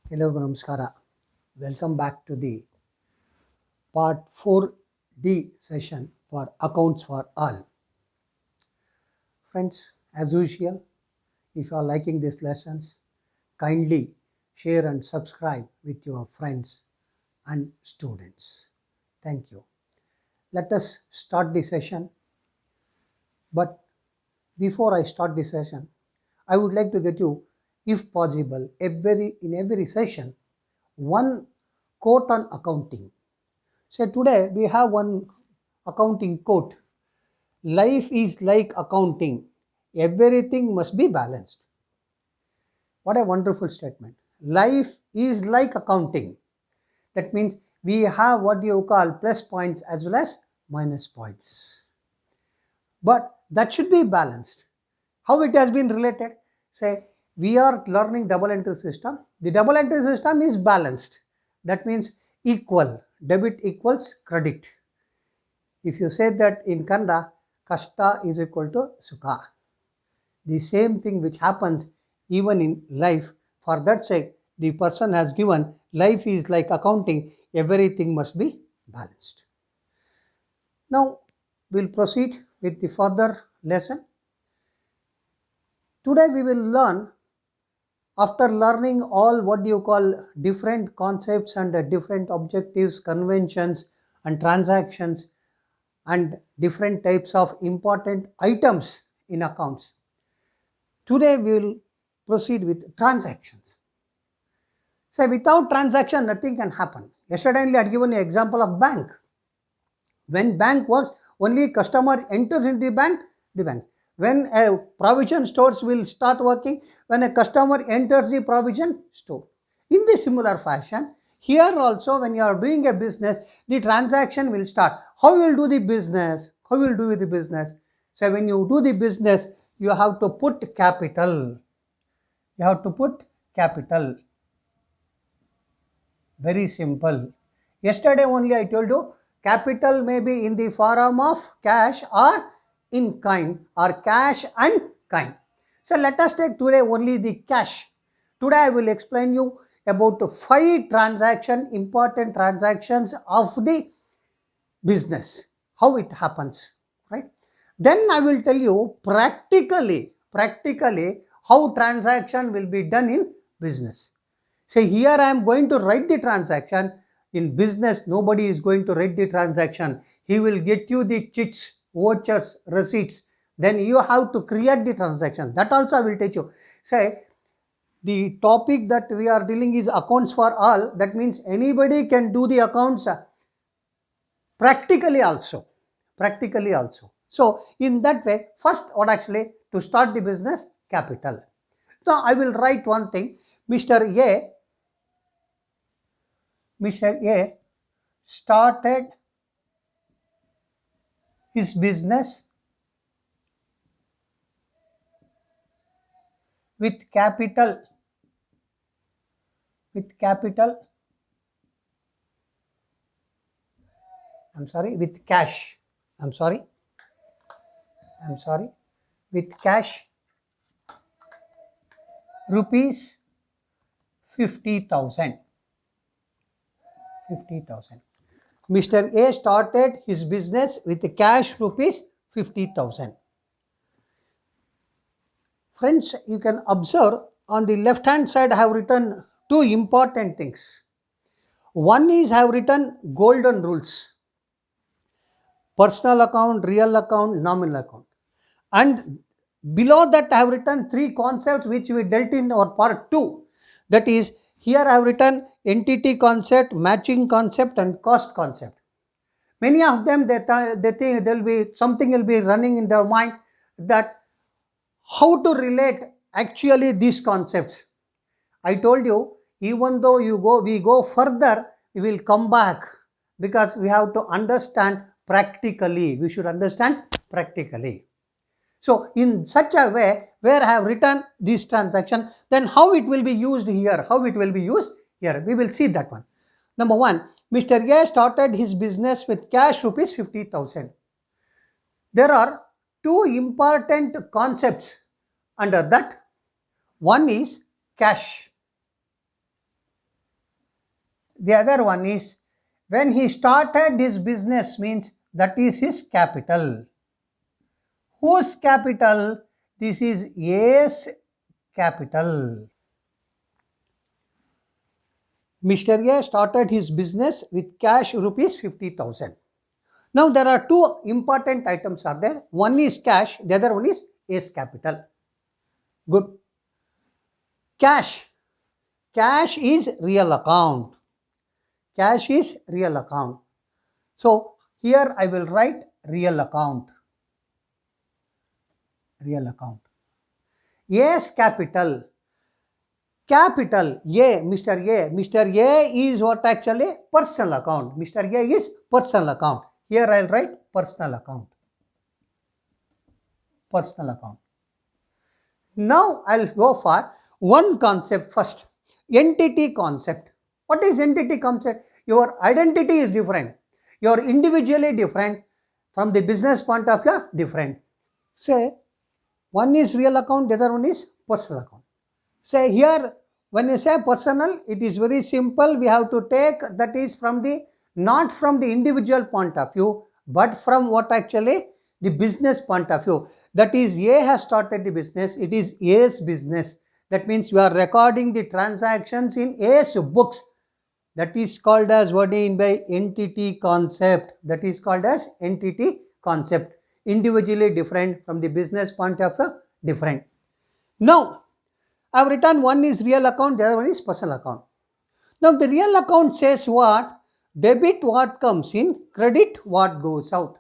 Hello, Namaskara. Welcome back to the part 4D session for Accounts for All. Friends, as usual, if you are liking these lessons, kindly share and subscribe with your friends and students. Thank you. Let us start the session. But before I start the session, I would like to get you, if possible, in every session, one quote on accounting. So today we have one accounting quote. Life is like accounting. Everything must be balanced. What a wonderful statement. Life is like accounting. That means we have what you call plus points as well as minus points. But that should be balanced. How it has been related? Say we are learning double entry system. The double entry system is balanced. That means equal. Debit equals credit. If you say that in Kannada, kashta is equal to sukha. The same thing which happens even in life. For that sake, the person has given life is like accounting, everything must be balanced. Now, we'll proceed with the further lesson. Today, we will learn, after learning all what you call different concepts and different objectives, conventions, and transactions, and different types of important items in accounts. Today we will proceed with transactions. So without transaction, nothing can happen. Yesterday only I had given an example of bank. When bank works, only customer enters into the bank. When a provision stores will start working, when a customer enters the provision store. In the similar fashion, here also when you are doing a business, the transaction will start. How you will do the business? How you will do with the business? So when you do the business, you have to put capital. You have to put capital. Very simple. Yesterday only I told you capital may be in the form of cash or in kind or cash and kind. So let us take today only the cash. Today I will explain you about 5 important transactions of the business, how it happens, right? Then I will tell you practically how transaction will be done in business. So here I am going to write the transaction. In business, nobody is going to write the transaction. He will get you the chits, vouchers, receipts. Then you have to create the transaction. That also I will teach you. Say the topic that we are dealing is accounts for all. That means anybody can do the accounts practically also. Practically also. So in that way, first what actually to start the business, capital. Now I will write one thing. Mr. A started his business with capital with cash. I'm sorry with cash rupees 50,000. Mr. A started his business with cash rupees 50,000. Friends, you can observe on the left hand side I have written 2 important things. One is I have written golden rules: personal account, real account, nominal account. And below that I have written 3 concepts which we dealt in our part 2. That is, here I have written entity concept, matching concept, and cost concept. Many of them they think there will be something will be running in their mind, that how to relate actually these concepts. I told you, even though we go further, we will come back, because we have to understand practically. We should understand practically. So in such a way, where I have written this transaction, then how it will be used here, we will see that one. Number 1, Mr. A started his business with cash rupees 50,000. There are 2 important concepts under that. One is cash. The other one is when he started his business means that is his capital. Whose capital? This is A's capital. Mr. A started his business with cash rupees 50,000. Now there are two important items are there. One is cash, the other one is A's capital. Good. Cash. Cash is real account. Cash is real account. So here I will write real account. Real account. A's capital. Capital A, Mr. A. Mr. A is what actually? Personal account. Mr. A is personal account. Here I will write personal account. Personal account. Now I will go for one concept first. Entity concept. What is entity concept? Your identity is different. You are individually different. From the business point of view, different. Say, one is real account, the other one is personal account. Say here, when you say personal, it is very simple. We have to take that is from the, not from the individual point of view, but from what actually the business point of view. That is A has started the business, it is A's business. That means we are recording the transactions in A's books. That is called as what do you mean by entity concept. That is called as entity concept. Individually different, from the business point of view, different. Now, I have written one is real account, the other one is personal account. Now, the real account says what? Debit what comes in, credit what goes out.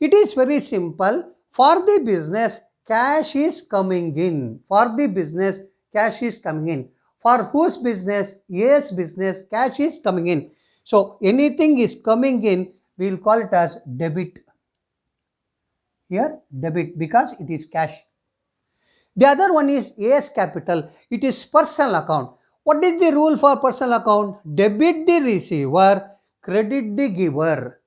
It is very simple. For the business, cash is coming in. For the business, cash is coming in. For whose business? A's business, cash is coming in. So, anything is coming in, we will call it as debit. Here, debit, because it is cash. The other one is A's capital. It is personal account. What is the rule for personal account? Debit the receiver, credit the giver.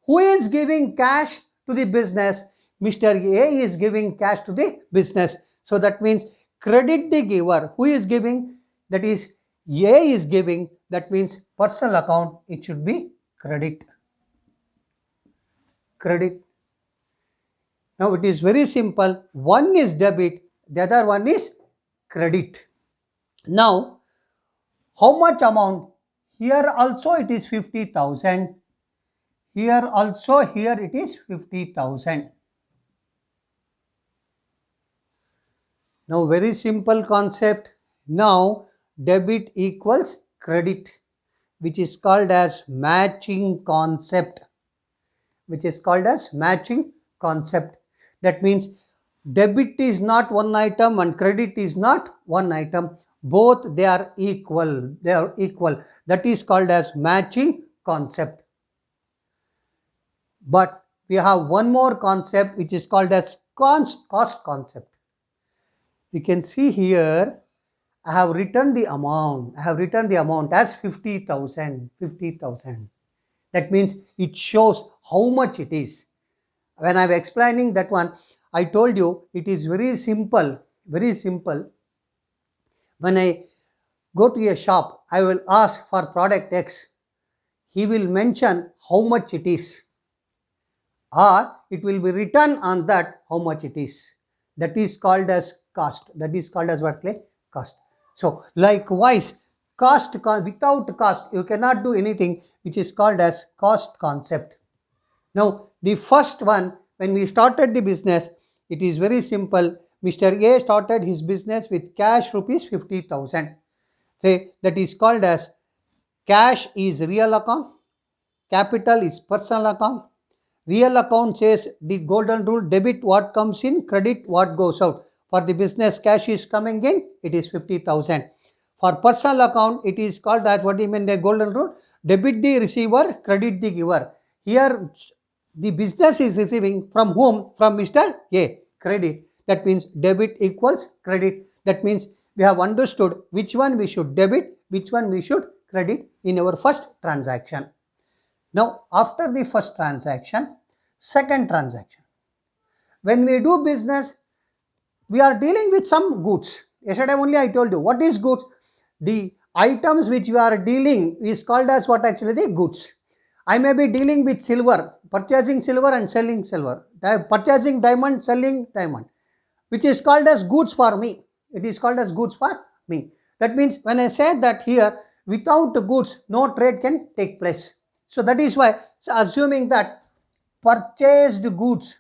Who is giving cash to the business? Mr. A is giving cash to the business. So that means credit the giver. Who is giving? That is A is giving. That means personal account, it should be credit. Credit. Now it is very simple. One is debit, the other one is credit. Now, how much amount? Here also it is 50,000. Here also, here it is 50,000. Now, very simple concept. Now, debit equals credit, which is called as matching concept. Which is called as matching concept. That means debit is not one item and credit is not one item. Both they are equal. They are equal. That is called as matching concept. But we have one more concept which is called as cost concept. You can see here, I have written the amount. I have written the amount as 50,000. 50,000. That means it shows how much it is. When I am explaining that one, I told you it is very simple. Very simple. When I go to a shop, I will ask for product X. He will mention how much it is. Or it will be written on that how much it is. That is called as cost. That is called as what? Cost. So likewise, cost, without cost, you cannot do anything, which is called as cost concept. Now, the first one, when we started the business, it is very simple. Mr. A started his business with cash rupees 50,000. Say that is called as cash is real account, capital is personal account. Real account says the golden rule, debit what comes in, credit what goes out. For the business, cash is coming in, it is 50,000. For personal account, it is called as what do you mean by golden rule? Debit the receiver, credit the giver. Here, the business is receiving from whom? From Mr. A, credit. That means debit equals credit. That means we have understood which one we should debit, which one we should credit in our first transaction. Now, after the first transaction, second transaction. When we do business, we are dealing with some goods. Yesterday only I told you what is goods. The items which we are dealing is called as what actually the goods. I may be dealing with silver, purchasing silver and selling silver, purchasing diamond, selling diamond, which is called as goods for me. It is called as goods for me. That means when I say that here, without the goods, no trade can take place. So that is why, so assuming that purchased goods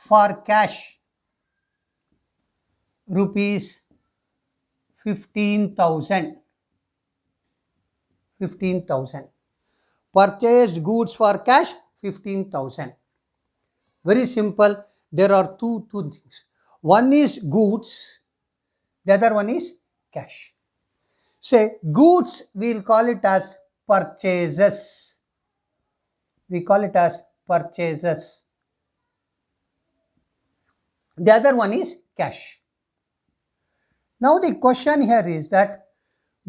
for cash rupees 15,000. Purchased goods for cash 15,000. Very simple. There are two things. One is goods, the other one is cash. Say goods, we'll call it as purchases. We call it as purchases. The other one is cash. Now the question here is that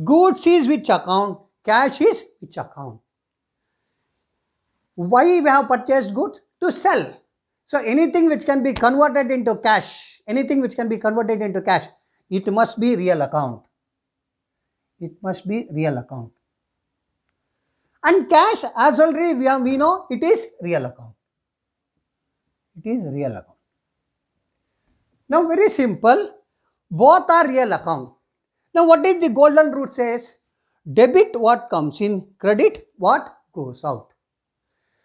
goods is which account, cash is which account. Why we have purchased goods? To sell. So anything which can be converted into cash, it must be real account. And cash, as already we know, it is real account. Now very simple, both are real account. Now what is the golden rule says? Debit what comes in, credit what goes out.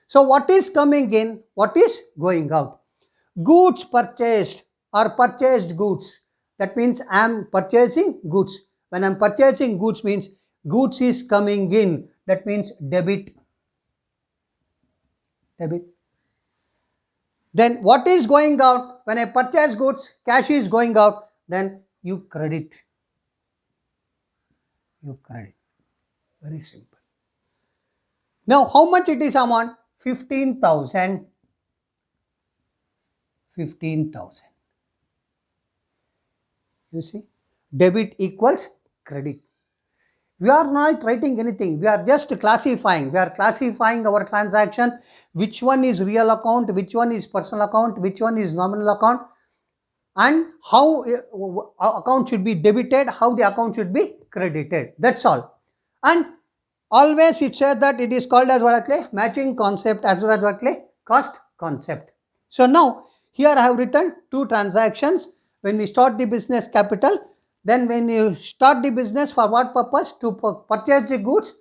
So what is coming in, what is going out? Goods purchased or purchased goods. That means I am purchasing goods. When I am purchasing goods means goods is coming in. That means debit. Then what is going out? When I purchase goods, cash is going out, then you credit. Very simple. Now how much it is amount? 15,000. You see, debit equals credit. We are not writing anything. We are just classifying. We are classifying our transaction. Which one is real account, which one is personal account, which one is nominal account, and how account should be debited, how the account should be credited. That's all. And always it says that it is called as what actually matching concept as well as what actually cost concept. So now here I have written two transactions. When we start the business, capital. Then when you start the business, for what purpose? To purchase the goods.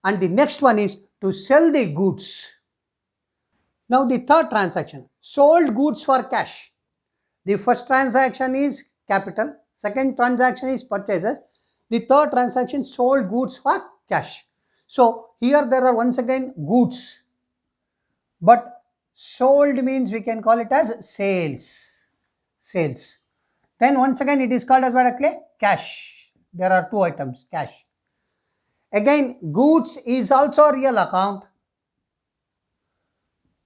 And the next one is to sell the goods. Now the third transaction, sold goods for cash. The first transaction is capital. Second transaction is purchases. The third transaction, sold goods for cash. So here there are once again goods. But sold means we can call it as sales. Then once again it is called as what actually? Cash. There are two items, cash. Again, goods is also real account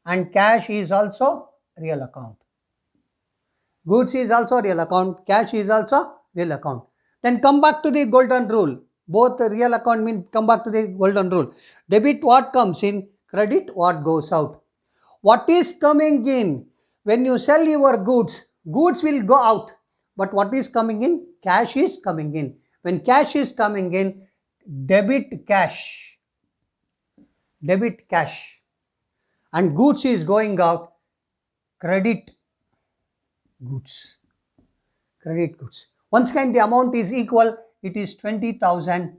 and cash is also real account. Goods is also real account, cash is also real account. Then come back to the golden rule. Both the real account mean come back to the golden rule. Debit what comes in, credit what goes out. What is coming in? When you sell your goods, goods will go out. But what is coming in? Cash is coming in. When cash is coming in, debit cash. And goods is going out, credit goods. Once again the amount is equal, it is 20,000.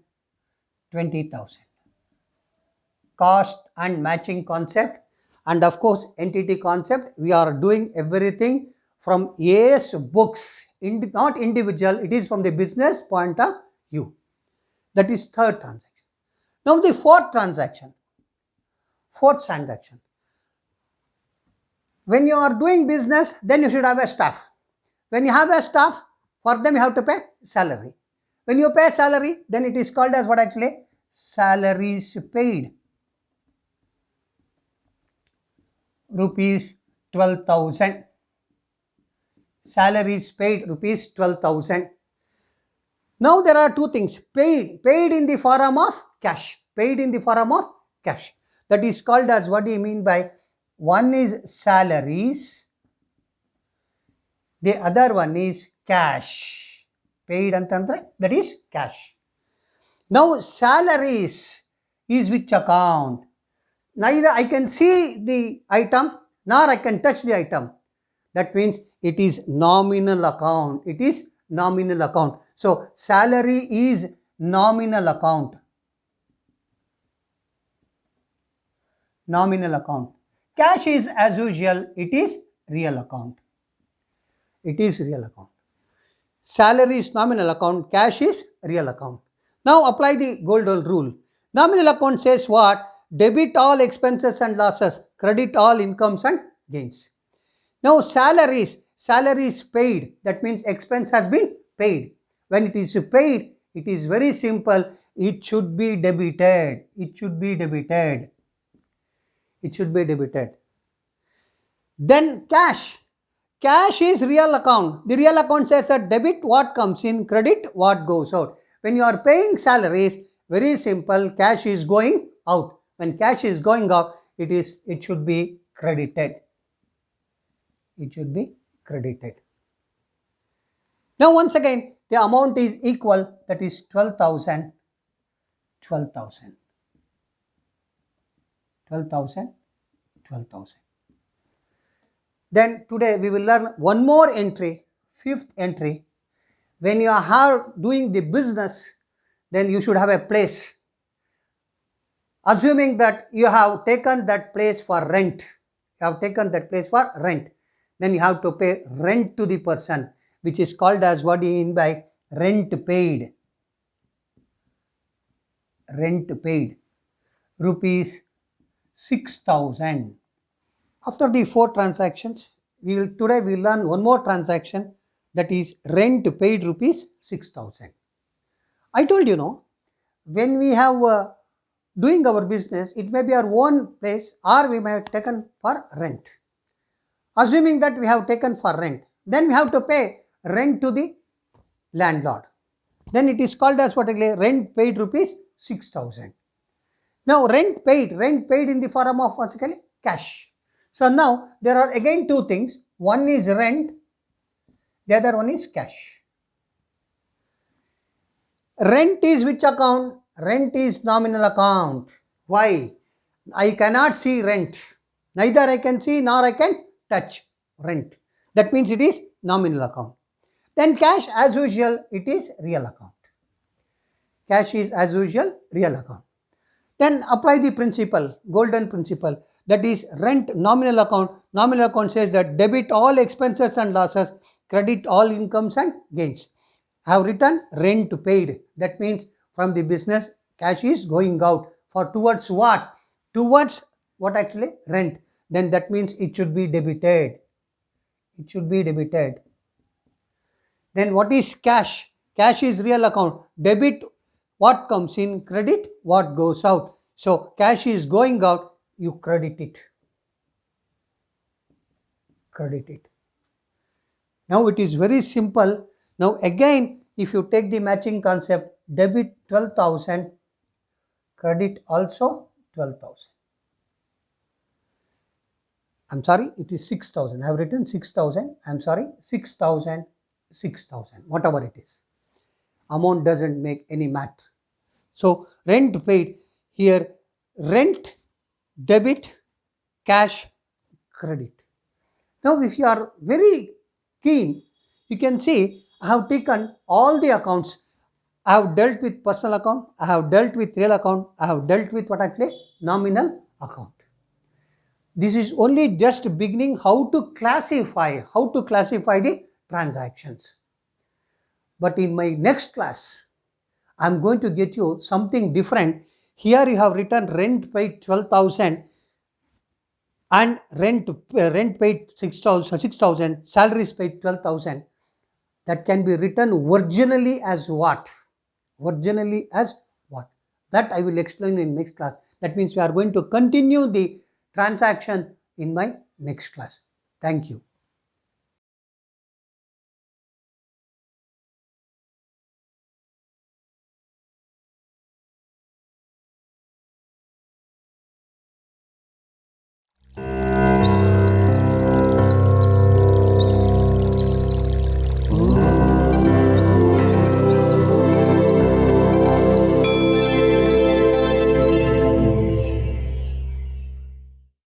Cost and matching concept, and of course entity concept. We are doing everything from AS books, not individual. It is from the business point of view. That is third transaction. Now the fourth transaction. When you are doing business, then you should have a staff. When you have a staff, for them you have to pay salary. When you pay salary, then it is called as what actually? Salaries paid. Rupees 12,000. Salaries paid rupees 12,000. Now there are two things. Paid in the form of cash. That is called as, what do you mean by? One is salaries. The other one is cash. Paid antandre, that is cash. Now salaries is which account? Neither I can see the item nor I can touch the item. That means it is nominal account. It is nominal account. So salary is nominal account. Nominal account. Cash is as usual, it is real account. It is real account. Salary is nominal account, cash is real account. Now apply the golden rule. Nominal account says what? Debit all expenses and losses, credit all incomes and gains. Now salaries is paid. That means expense has been paid. When it is paid, it is very simple. It should be debited. It should be debited. It should be debited. Then cash. Cash is real account. The real account says that debit what comes in, credit what goes out. When you are paying salaries, very simple, cash is going out. When cash is going out, it should be credited. It should be credited. Now once again, the amount is equal, that is 12,000. 12,000. 12,000. 12,000. Then today we will learn one more entry, fifth entry. When you are doing the business, then you should have a place. Assuming that you have taken that place for rent. You have taken that place for rent. Then you have to pay rent to the person, which is called as what you mean by rent paid. Rent paid. Rupees 6,000. After the 4 transactions, today we will learn one more transaction, that is rent paid rupees 6,000. I told you, no, when we have doing our business, it may be our own place or we may have taken for rent. Assuming that we have taken for rent, then we have to pay rent to the landlord. Then it is called as what again? Rent paid rupees 6,000. Now rent paid in the form of what again? Cash. So now there are again 2 things. One is rent, the other one is cash. Rent is which account? Rent is nominal account. Why? I cannot see rent. Neither I can see nor I can touch rent. That means it is nominal account. Then cash as usual, it is real account. Cash is as usual real account. Then apply the principle, golden principle, that is rent nominal account. Nominal account says that debit all expenses and losses, credit all incomes and gains. I have written rent paid. That means from the business, cash is going out for towards what? Towards what actually? Rent. Then that means it should be debited. It should be debited. Then what is cash? Cash is real account. Debit what comes in, credit what goes out. So cash is going out, you credit it. Credit it. Now it is very simple. Now again, if you take the matching concept, debit 12,000, credit also 12,000. I'm sorry, it is 6,000. I have written 6,000. I'm sorry, 6,000, 6,000, whatever it is. Amount doesn't make any matter. So rent paid, here rent, debit, cash, credit. Now if you are very keen, you can see I have taken all the accounts. I have dealt with personal account, I have dealt with real account, I have dealt with what actually nominal account. This is only just beginning how to classify the transactions. But in my next class, I am going to get you something different. Here you have written rent paid 12,000 and rent paid 6,000, salaries paid 12,000. That can be written originally as what? Originally as what? That I will explain in next class. That means we are going to continue the transaction in my next class. Thank you.